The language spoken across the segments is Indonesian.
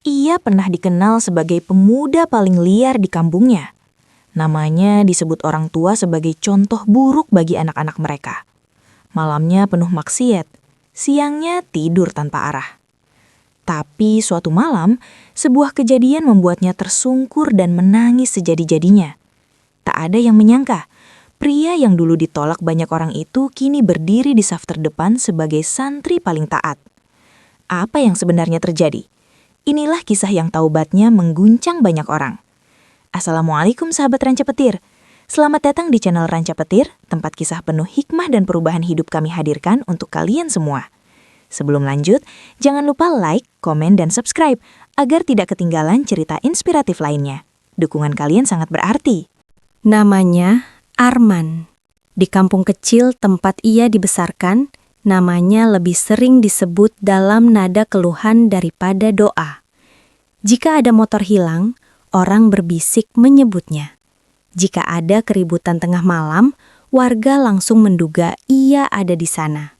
Ia pernah dikenal sebagai pemuda paling liar di kampungnya. Namanya disebut orang tua sebagai contoh buruk bagi anak-anak mereka. Malamnya penuh maksiat, siangnya tidur tanpa arah. Tapi suatu malam, sebuah kejadian membuatnya tersungkur dan menangis sejadi-jadinya. Tak ada yang menyangka, pria yang dulu ditolak banyak orang itu kini berdiri di saf terdepan sebagai santri paling taat. Apa yang sebenarnya terjadi? Inilah kisah yang taubatnya mengguncang banyak orang. Assalamualaikum sahabat Ranca Petir. Selamat datang di channel Ranca Petir, tempat kisah penuh hikmah dan perubahan hidup kami hadirkan untuk kalian semua. Sebelum lanjut, jangan lupa like, komen, dan subscribe agar tidak ketinggalan cerita inspiratif lainnya. Dukungan kalian sangat berarti. Namanya Arman. Di kampung kecil tempat ia dibesarkan, namanya lebih sering disebut dalam nada keluhan daripada doa. Jika ada motor hilang, orang berbisik menyebutnya. Jika ada keributan tengah malam, warga langsung menduga ia ada di sana.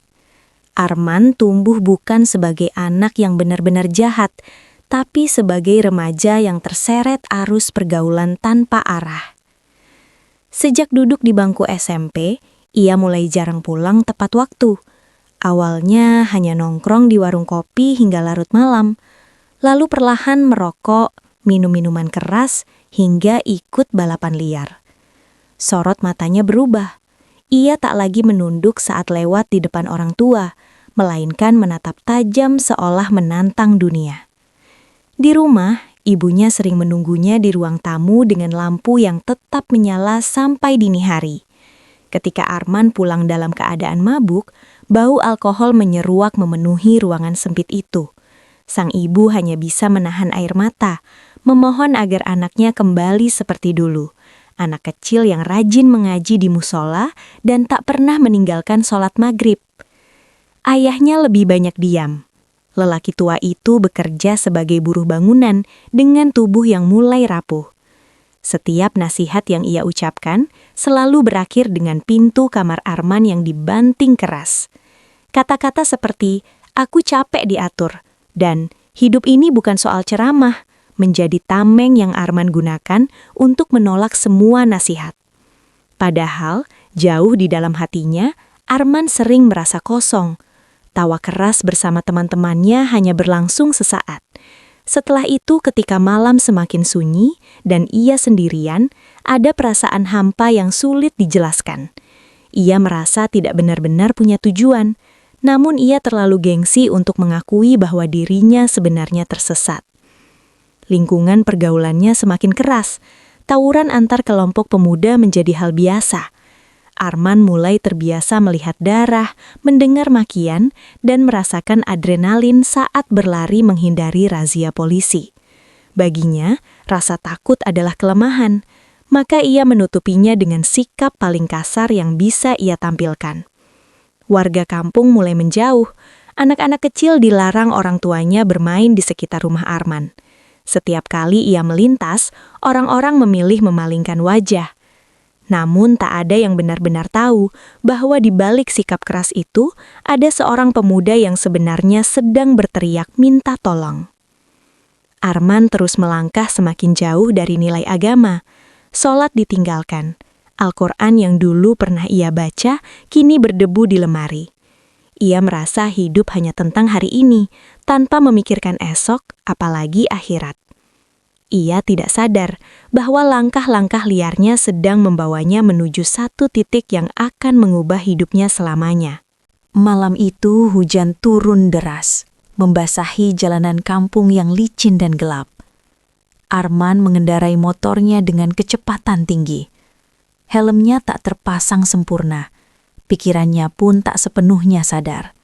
Arman tumbuh bukan sebagai anak yang benar-benar jahat, tapi sebagai remaja yang terseret arus pergaulan tanpa arah. Sejak duduk di bangku SMP, ia mulai jarang pulang tepat waktu. Awalnya hanya nongkrong di warung kopi hingga larut malam, lalu perlahan merokok, minum minuman keras, hingga ikut balapan liar. Sorot matanya berubah. Ia tak lagi menunduk saat lewat di depan orang tua, melainkan menatap tajam seolah menantang dunia. Di rumah, ibunya sering menunggunya di ruang tamu dengan lampu yang tetap menyala sampai dini hari. Ketika Arman pulang dalam keadaan mabuk, bau alkohol menyeruak memenuhi ruangan sempit itu. Sang ibu hanya bisa menahan air mata, memohon agar anaknya kembali seperti dulu. Anak kecil yang rajin mengaji di musola dan tak pernah meninggalkan sholat maghrib. Ayahnya lebih banyak diam. Lelaki tua itu bekerja sebagai buruh bangunan dengan tubuh yang mulai rapuh. Setiap nasihat yang ia ucapkan selalu berakhir dengan pintu kamar Arman yang dibanting keras. Kata-kata seperti, "Aku capek diatur," dan "Hidup ini bukan soal ceramah," menjadi tameng yang Arman gunakan untuk menolak semua nasihat. Padahal, jauh di dalam hatinya, Arman sering merasa kosong. Tawa keras bersama teman-temannya hanya berlangsung sesaat. Setelah itu, ketika malam semakin sunyi dan ia sendirian, ada perasaan hampa yang sulit dijelaskan. Ia merasa tidak benar-benar punya tujuan, namun ia terlalu gengsi untuk mengakui bahwa dirinya sebenarnya tersesat. Lingkungan pergaulannya semakin keras, tawuran antar kelompok pemuda menjadi hal biasa. Arman mulai terbiasa melihat darah, mendengar makian, dan merasakan adrenalin saat berlari menghindari razia polisi. Baginya, rasa takut adalah kelemahan, maka ia menutupinya dengan sikap paling kasar yang bisa ia tampilkan. Warga kampung mulai menjauh, anak-anak kecil dilarang orang tuanya bermain di sekitar rumah Arman. Setiap kali ia melintas, orang-orang memilih memalingkan wajah. Namun tak ada yang benar-benar tahu bahwa di balik sikap keras itu ada seorang pemuda yang sebenarnya sedang berteriak minta tolong. Arman terus melangkah semakin jauh dari nilai agama. Sholat ditinggalkan. Al-Quran yang dulu pernah ia baca kini berdebu di lemari. Ia merasa hidup hanya tentang hari ini, tanpa memikirkan esok, apalagi akhirat. Ia tidak sadar bahwa langkah-langkah liarnya sedang membawanya menuju satu titik yang akan mengubah hidupnya selamanya. Malam itu hujan turun deras, membasahi jalanan kampung yang licin dan gelap. Arman mengendarai motornya dengan kecepatan tinggi. Helmnya tak terpasang sempurna, pikirannya pun tak sepenuhnya sadar.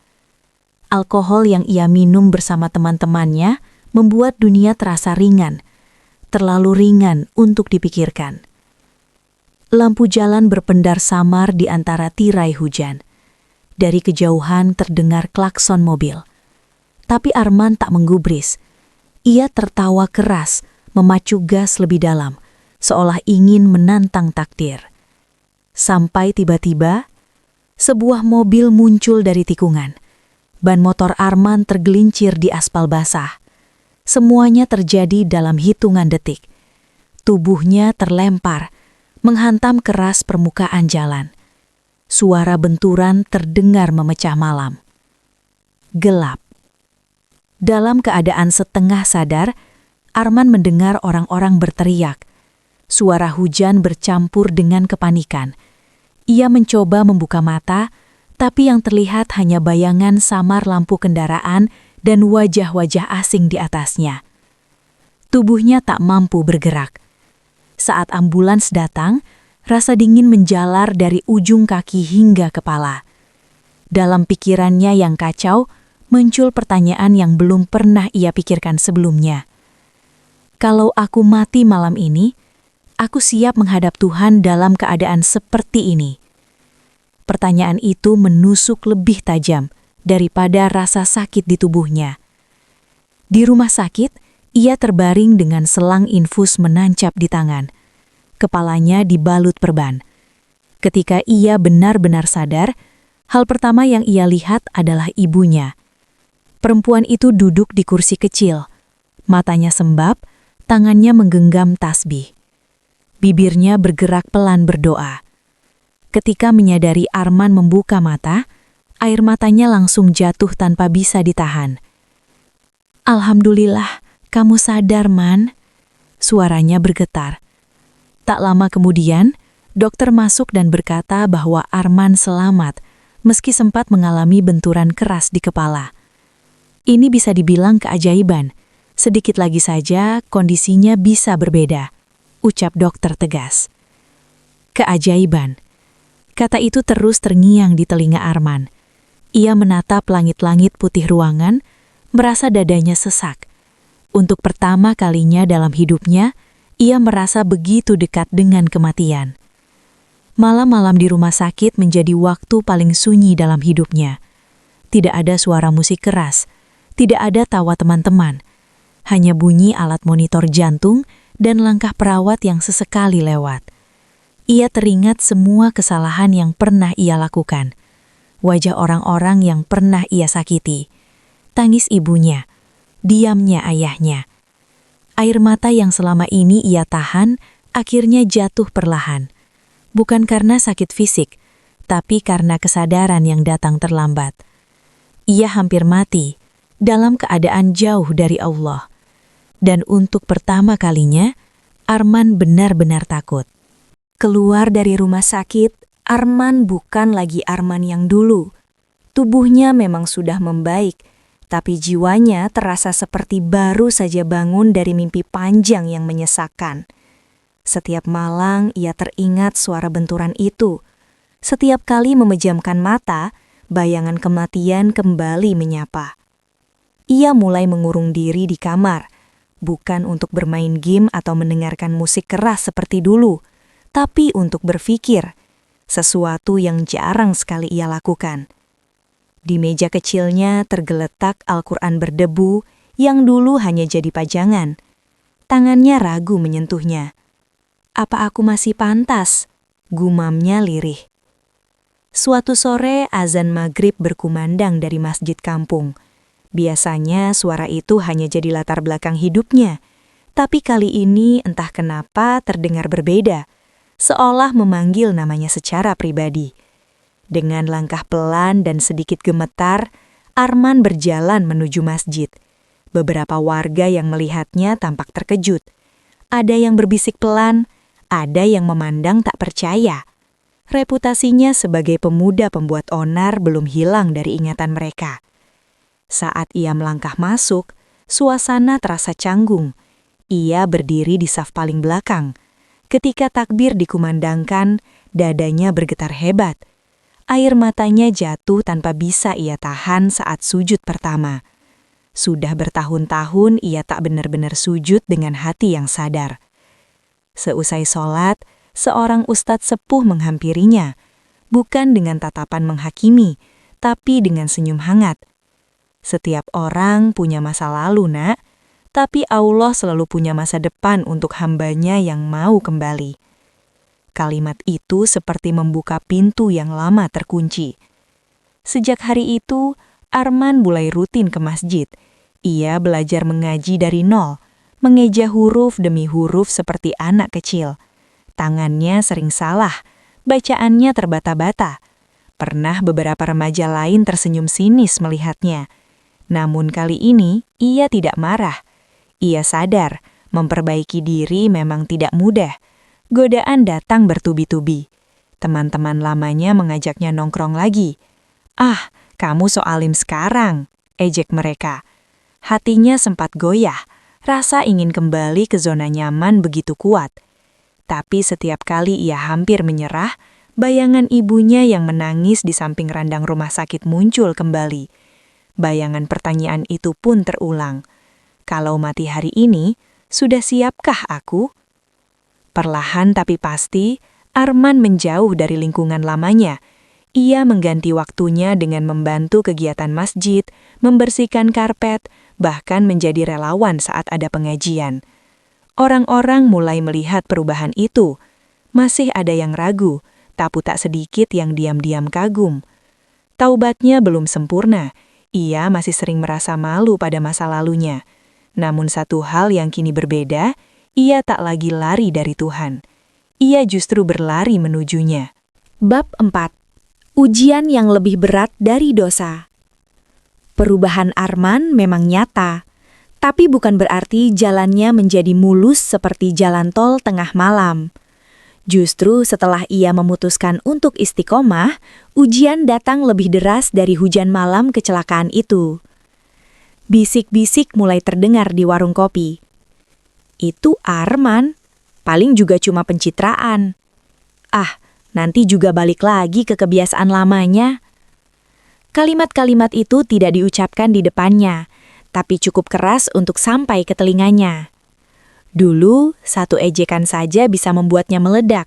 Alkohol yang ia minum bersama teman-temannya membuat dunia terasa ringan, terlalu ringan untuk dipikirkan. Lampu jalan berpendar samar di antara tirai hujan. Dari kejauhan terdengar klakson mobil. Tapi Arman tak menggubris. Ia tertawa keras, memacu gas lebih dalam, seolah ingin menantang takdir. Sampai tiba-tiba, sebuah mobil muncul dari tikungan. Ban motor Arman tergelincir di aspal basah. Semuanya terjadi dalam hitungan detik. Tubuhnya terlempar, menghantam keras permukaan jalan. Suara benturan terdengar memecah malam. Gelap. Dalam keadaan setengah sadar, Arman mendengar orang-orang berteriak. Suara hujan bercampur dengan kepanikan. Ia mencoba membuka mata, tapi yang terlihat hanya bayangan samar lampu kendaraan dan wajah-wajah asing di atasnya. Tubuhnya tak mampu bergerak. Saat ambulans datang, rasa dingin menjalar dari ujung kaki hingga kepala. Dalam pikirannya yang kacau, muncul pertanyaan yang belum pernah ia pikirkan sebelumnya. Kalau aku mati malam ini, aku siap menghadap Tuhan dalam keadaan seperti ini. Pertanyaan itu menusuk lebih tajam daripada rasa sakit di tubuhnya. Di rumah sakit, ia terbaring dengan selang infus menancap di tangan. Kepalanya dibalut perban. Ketika ia benar-benar sadar, hal pertama yang ia lihat adalah ibunya. Perempuan itu duduk di kursi kecil. Matanya sembab, tangannya menggenggam tasbih. Bibirnya bergerak pelan berdoa. Ketika menyadari Arman membuka mata, air matanya langsung jatuh tanpa bisa ditahan. "Alhamdulillah, kamu sadar, Man." Suaranya bergetar. Tak lama kemudian, dokter masuk dan berkata bahwa Arman selamat, meski sempat mengalami benturan keras di kepala. Ini bisa dibilang keajaiban. Sedikit lagi saja kondisinya bisa berbeda, ucap dokter tegas. Keajaiban. Kata itu terus terngiang di telinga Arman. Ia menatap langit-langit putih ruangan, merasa dadanya sesak. Untuk pertama kalinya dalam hidupnya, ia merasa begitu dekat dengan kematian. Malam-malam di rumah sakit menjadi waktu paling sunyi dalam hidupnya. Tidak ada suara musik keras, tidak ada tawa teman-teman. Hanya bunyi alat monitor jantung dan langkah perawat yang sesekali lewat. Ia teringat semua kesalahan yang pernah ia lakukan. Wajah orang-orang yang pernah ia sakiti. Tangis ibunya, diamnya ayahnya. Air mata yang selama ini ia tahan akhirnya jatuh perlahan. Bukan karena sakit fisik, tapi karena kesadaran yang datang terlambat. Ia hampir mati dalam keadaan jauh dari Allah. Dan untuk pertama kalinya, Arman benar-benar takut. Keluar dari rumah sakit, Arman bukan lagi Arman yang dulu. Tubuhnya memang sudah membaik, tapi jiwanya terasa seperti baru saja bangun dari mimpi panjang yang menyesakkan. Setiap malam ia teringat suara benturan itu. Setiap kali memejamkan mata, bayangan kematian kembali menyapa. Ia mulai mengurung diri di kamar, bukan untuk bermain game atau mendengarkan musik keras seperti dulu, tapi untuk berpikir, sesuatu yang jarang sekali ia lakukan. Di meja kecilnya tergeletak Al-Quran berdebu yang dulu hanya jadi pajangan. Tangannya ragu menyentuhnya. "Apa aku masih pantas?" gumamnya lirih. Suatu sore azan maghrib berkumandang dari masjid kampung. Biasanya suara itu hanya jadi latar belakang hidupnya, tapi kali ini entah kenapa terdengar berbeda. Seolah memanggil namanya secara pribadi. Dengan langkah pelan dan sedikit gemetar, Arman berjalan menuju masjid. Beberapa warga yang melihatnya tampak terkejut. Ada yang berbisik pelan, ada yang memandang tak percaya. Reputasinya sebagai pemuda pembuat onar belum hilang dari ingatan mereka. Saat ia melangkah masuk, suasana terasa canggung. Ia berdiri di saf paling belakang. Ketika takbir dikumandangkan, dadanya bergetar hebat. Air matanya jatuh tanpa bisa ia tahan saat sujud pertama. Sudah bertahun-tahun ia tak benar-benar sujud dengan hati yang sadar. Seusai sholat, seorang ustadz sepuh menghampirinya, bukan dengan tatapan menghakimi, tapi dengan senyum hangat. "Setiap orang punya masa lalu, Nak. Tapi Allah selalu punya masa depan untuk hambanya yang mau kembali." Kalimat itu seperti membuka pintu yang lama terkunci. Sejak hari itu, Arman mulai rutin ke masjid. Ia belajar mengaji dari nol, mengeja huruf demi huruf seperti anak kecil. Tangannya sering salah, bacaannya terbata-bata. Pernah beberapa remaja lain tersenyum sinis melihatnya. Namun kali ini, ia tidak marah. Ia sadar, memperbaiki diri memang tidak mudah. Godaan datang bertubi-tubi. Teman-teman lamanya mengajaknya nongkrong lagi. "Ah, kamu so alim sekarang," ejek mereka. Hatinya sempat goyah, rasa ingin kembali ke zona nyaman begitu kuat. Tapi setiap kali ia hampir menyerah, bayangan ibunya yang menangis di samping randang rumah sakit muncul kembali. Bayangan pertanyaan itu pun terulang. "Kalau mati hari ini, sudah siapkah aku?" Perlahan tapi pasti, Arman menjauh dari lingkungan lamanya. Ia mengganti waktunya dengan membantu kegiatan masjid, membersihkan karpet, bahkan menjadi relawan saat ada pengajian. Orang-orang mulai melihat perubahan itu. Masih ada yang ragu, tapi tak sedikit yang diam-diam kagum. Taubatnya belum sempurna. Ia masih sering merasa malu pada masa lalunya. Namun satu hal yang kini berbeda, ia tak lagi lari dari Tuhan. Ia justru berlari menujunya. Bab 4. Ujian yang lebih berat dari dosa. Perubahan Arman memang nyata, tapi bukan berarti jalannya menjadi mulus seperti jalan tol tengah malam. Justru setelah ia memutuskan untuk istiqomah, ujian datang lebih deras dari hujan malam kecelakaan itu. Bisik-bisik mulai terdengar di warung kopi. "Itu Arman, paling juga cuma pencitraan. Ah, nanti juga balik lagi ke kebiasaan lamanya." Kalimat-kalimat itu tidak diucapkan di depannya, tapi cukup keras untuk sampai ke telinganya. Dulu, satu ejekan saja bisa membuatnya meledak.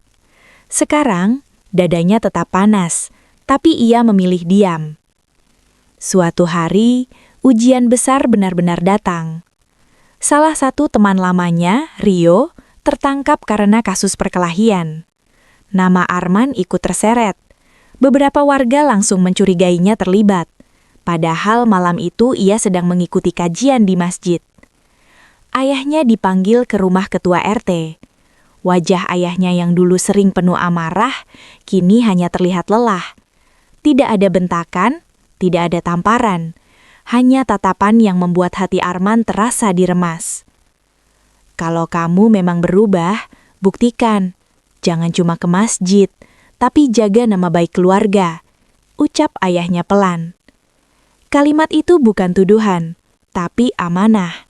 Sekarang, dadanya tetap panas, tapi ia memilih diam. Suatu hari, ujian besar benar-benar datang. Salah satu teman lamanya, Rio, tertangkap karena kasus perkelahian. Nama Arman ikut terseret. Beberapa warga langsung mencurigainya terlibat. Padahal malam itu ia sedang mengikuti kajian di masjid. Ayahnya dipanggil ke rumah ketua RT. Wajah ayahnya yang dulu sering penuh amarah, kini hanya terlihat lelah. Tidak ada bentakan, tidak ada tamparan. Hanya tatapan yang membuat hati Arman terasa diremas. "Kalau kamu memang berubah, buktikan. Jangan cuma ke masjid, tapi jaga nama baik keluarga," ucap ayahnya pelan. Kalimat itu bukan tuduhan, tapi amanah.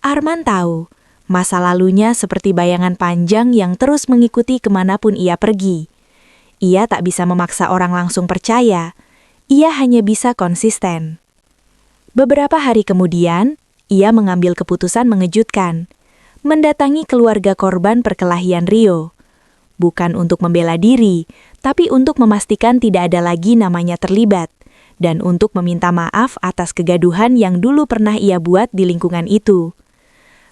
Arman tahu, masa lalunya seperti bayangan panjang yang terus mengikuti kemanapun ia pergi. Ia tak bisa memaksa orang langsung percaya, ia hanya bisa konsisten. Beberapa hari kemudian, ia mengambil keputusan mengejutkan, mendatangi keluarga korban perkelahian Rio. Bukan untuk membela diri, tapi untuk memastikan tidak ada lagi namanya terlibat, dan untuk meminta maaf atas kegaduhan yang dulu pernah ia buat di lingkungan itu.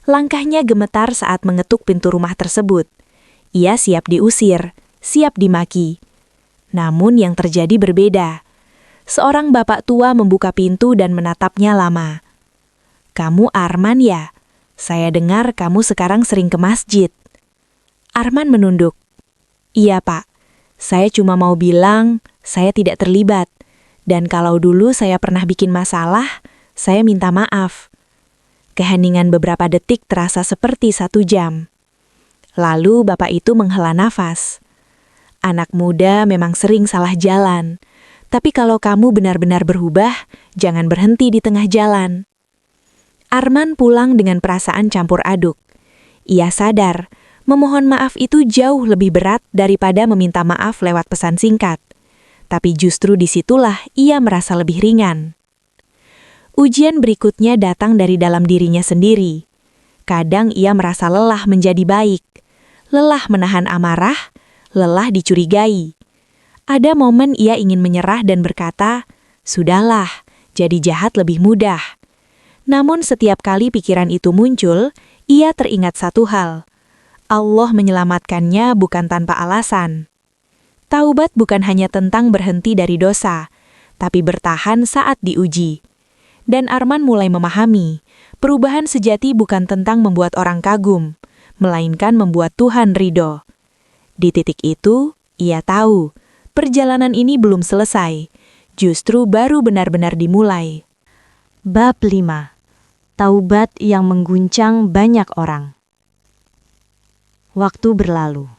Langkahnya gemetar saat mengetuk pintu rumah tersebut. Ia siap diusir, siap dimaki. Namun yang terjadi berbeda. Seorang bapak tua membuka pintu dan menatapnya lama. "Kamu Arman ya? Saya dengar kamu sekarang sering ke masjid." Arman menunduk. "Iya Pak, saya cuma mau bilang saya tidak terlibat. Dan kalau dulu saya pernah bikin masalah, saya minta maaf." Keheningan beberapa detik terasa seperti 1 jam. Lalu bapak itu menghela nafas. "Anak muda memang sering salah jalan. Tapi kalau kamu benar-benar berubah, jangan berhenti di tengah jalan." Arman pulang dengan perasaan campur aduk. Ia sadar, memohon maaf itu jauh lebih berat daripada meminta maaf lewat pesan singkat. Tapi justru disitulah ia merasa lebih ringan. Ujian berikutnya datang dari dalam dirinya sendiri. Kadang ia merasa lelah menjadi baik, lelah menahan amarah, lelah dicurigai. Ada momen ia ingin menyerah dan berkata, "Sudahlah, jadi jahat lebih mudah." Namun setiap kali pikiran itu muncul, ia teringat satu hal. Allah menyelamatkannya bukan tanpa alasan. Taubat bukan hanya tentang berhenti dari dosa, tapi bertahan saat diuji. Dan Arman mulai memahami, perubahan sejati bukan tentang membuat orang kagum, melainkan membuat Tuhan ridho. Di titik itu, ia tahu, perjalanan ini belum selesai, justru baru benar-benar dimulai. Bab 5. Taubat yang mengguncang banyak orang. Waktu berlalu.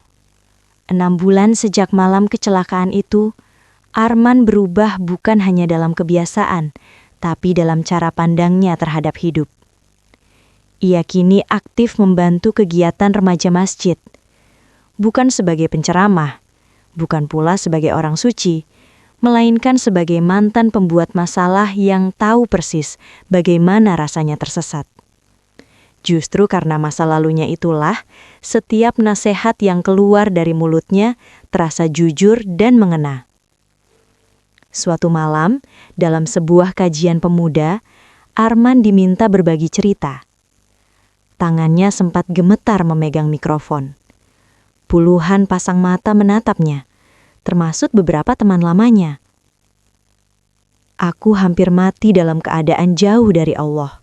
6 bulan sejak malam kecelakaan itu, Arman berubah bukan hanya dalam kebiasaan, tapi dalam cara pandangnya terhadap hidup. Ia kini aktif membantu kegiatan remaja masjid. Bukan sebagai penceramah, bukan pula sebagai orang suci, melainkan sebagai mantan pembuat masalah yang tahu persis bagaimana rasanya tersesat. Justru karena masa lalunya itulah, setiap nasihat yang keluar dari mulutnya terasa jujur dan mengena. Suatu malam, dalam sebuah kajian pemuda, Arman diminta berbagi cerita. Tangannya sempat gemetar memegang mikrofon. Puluhan pasang mata menatapnya, termasuk beberapa teman lamanya. "Aku hampir mati dalam keadaan jauh dari Allah,"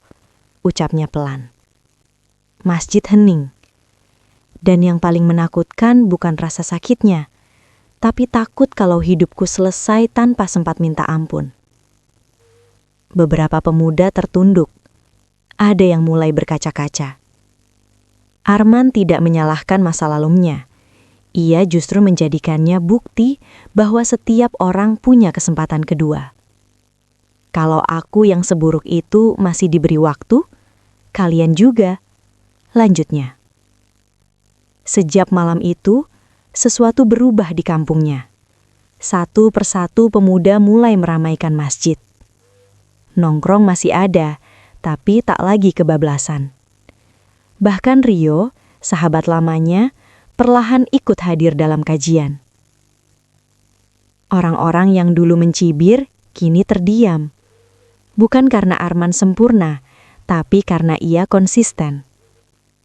ucapnya pelan. Masjid hening. Dan yang paling menakutkan bukan rasa sakitnya, tapi takut kalau hidupku selesai tanpa sempat minta ampun. Beberapa pemuda tertunduk. Ada yang mulai berkaca-kaca. Arman tidak menyalahkan masa lalunya. Ia justru menjadikannya bukti bahwa setiap orang punya kesempatan kedua. Kalau aku yang seburuk itu masih diberi waktu, kalian juga. Lanjutnya. Sejak malam itu, sesuatu berubah di kampungnya. Satu persatu pemuda mulai meramaikan masjid. Nongkrong masih ada, tapi tak lagi kebablasan. Bahkan Rio, sahabat lamanya, perlahan ikut hadir dalam kajian. Orang-orang yang dulu mencibir, kini terdiam. Bukan karena Arman sempurna, tapi karena ia konsisten.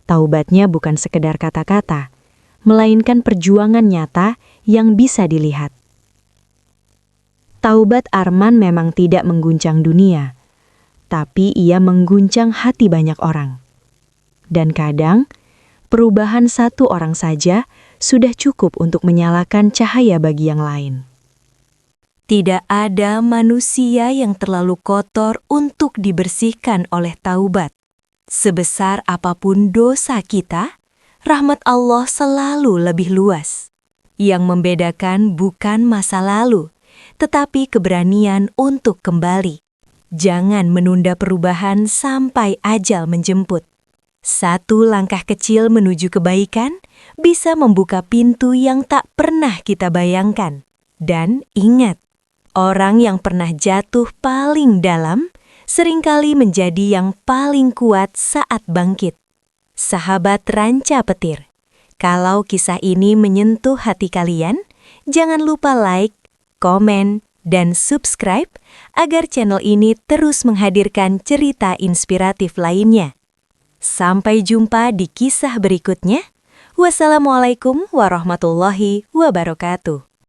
Taubatnya bukan sekedar kata-kata, melainkan perjuangan nyata yang bisa dilihat. Taubat Arman memang tidak mengguncang dunia, tapi ia mengguncang hati banyak orang. Dan kadang, perubahan satu orang saja sudah cukup untuk menyalakan cahaya bagi yang lain. Tidak ada manusia yang terlalu kotor untuk dibersihkan oleh taubat. Sebesar apapun dosa kita, rahmat Allah selalu lebih luas. Yang membedakan bukan masa lalu, tetapi keberanian untuk kembali. Jangan menunda perubahan sampai ajal menjemput. Satu langkah kecil menuju kebaikan bisa membuka pintu yang tak pernah kita bayangkan. Dan ingat, orang yang pernah jatuh paling dalam seringkali menjadi yang paling kuat saat bangkit. Sahabat Ranca Petir, kalau kisah ini menyentuh hati kalian, jangan lupa like, komen, dan subscribe agar channel ini terus menghadirkan cerita inspiratif lainnya. Sampai jumpa di kisah berikutnya. Wassalamualaikum warahmatullahi wabarakatuh.